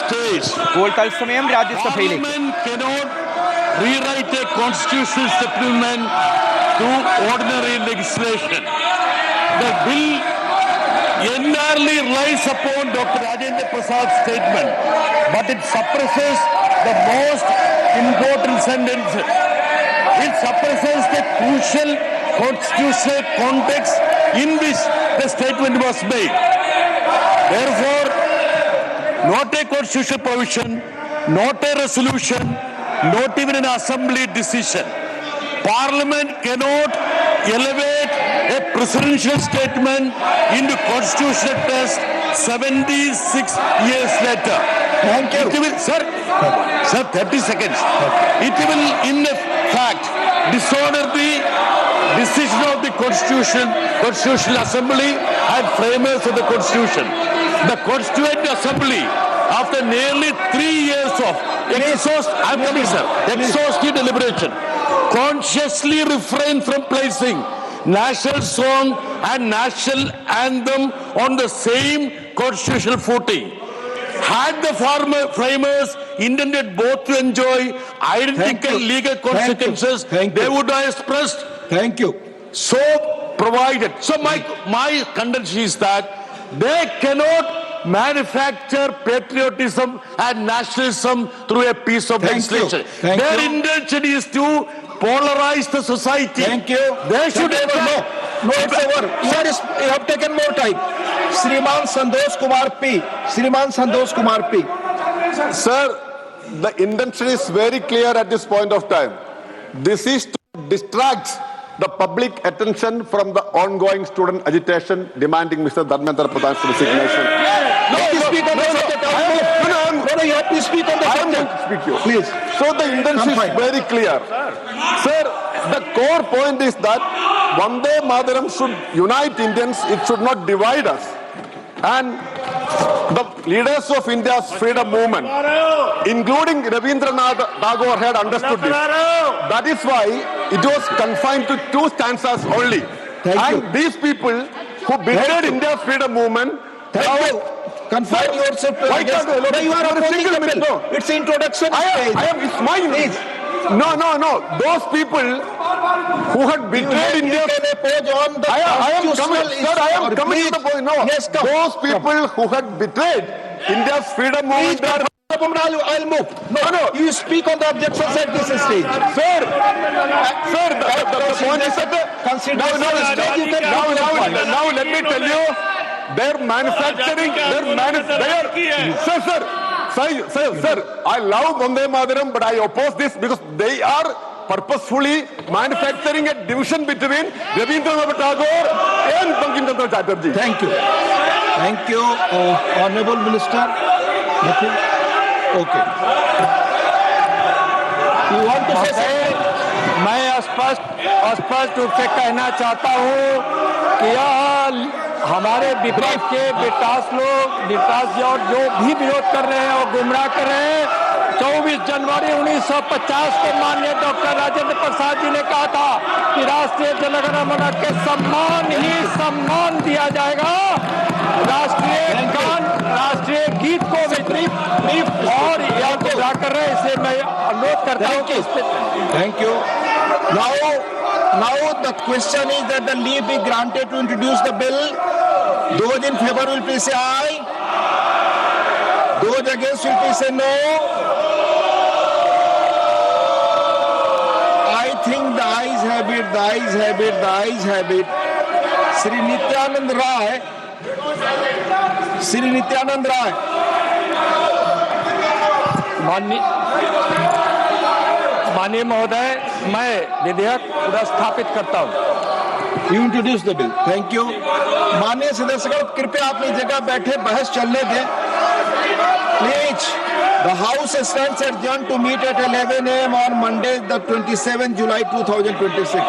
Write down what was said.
stage. ഇപ്പോൾ തത്സമയം രാജ്യസഭയിലേക്ക്. Parliament cannot rewrite a constitutional supplement through ordinary legislation. The bill entirely relies upon Dr. Rajendra Prasad's statement, but it suppresses the most important sentences. It suppresses the crucial constitutional context in which the statement was made. Therefore, not a constitutional provision, not a resolution, not even an assembly decision. Parliament cannot elevate a presidential statement into constitutional test 76 years later. Thank you. It will, sir, 30 seconds. It will, in fact, dishonor the decision of the Constitutional Assembly and framers of the Constitution. The Constituent Assembly, after nearly 3 years of exhaustive deliberation, consciously refrained from placing national song and national anthem on the same constitutional footing. Had the framers intended both to enjoy identical legal consequences, they would have expressed. Thank you. So provided. So my contention is that they cannot manufacture patriotism and nationalism through a piece of legislation. Their intention is to polarize the society. Thank you. They should No, it's over. You have taken more time. Shriman Santosh Kumar P. Shriman Santosh Kumar P. Sir, the intention is very clear at this point of time. This is to distract the public attention from the ongoing student agitation demanding Mr. Dharmendra Pradhan's resignation. You have to speak on the subject. You have to speak on the subject. Please. So the intention is very clear. Sir, the core point is that Vande Mataram should unite Indians, it should not divide us. And the leaders of India's freedom movement, including Rabindranath Tagore, had understood this. That is why it was confined to 2 stanzas only. These people who betrayed India's freedom movement, Confine yourself to you are opposing the bill. It's introduction stage. It's mine. No. Those people who had betrayed India. I am coming to the point. No. Yes, come. Those people who had betrayed India's freedom movement. I'll move. No. You speak on the objections at this stage. Sir, the point is that now let me tell you, they're manufacturing. Sir, I love Vande Mataram, but I oppose this because they are purposefully manufacturing a division between Rabindranath Tagore and Bankim Chandra Chatterjee. Thank you, Honorable Minister. Nothing? Okay. You want to say something? मैं स्पष्ट रूप से कहना चाहता हूँ कि यह हमारे विपक्ष के विकास और जो भी विरोध कर रहे हैं और गुमराह कर रहे हैं। 24 जनवरी 1950 को माननीय डॉक्टर राजेंद्र प्रसाद जी ने कहा था कि राष्ट्रीय जनगणमन के सम्मान दिया जाएगा। राष्ट्रीय गीत को और यह गुमराह कर रहे हैं, इसे मैं अनुरोध करता हूँ कि इस पे Thank you. Now the question is that the leave be granted to introduce the bill. Those in favor will please say aye. Those against will please say no. I think the ayes have it. Sri Nityanand Rai. माननीय महोदय, मैं विधेयक पुनर्स्थापित करता हूँ। You introduce the bill. Thank you. माननीय सदस्यगण, कृपया अपनी जगह बैठे, बहस चलने दें. Please, the House stands adjourned to meet at 11 a.m. on Monday, the 27th July 2026.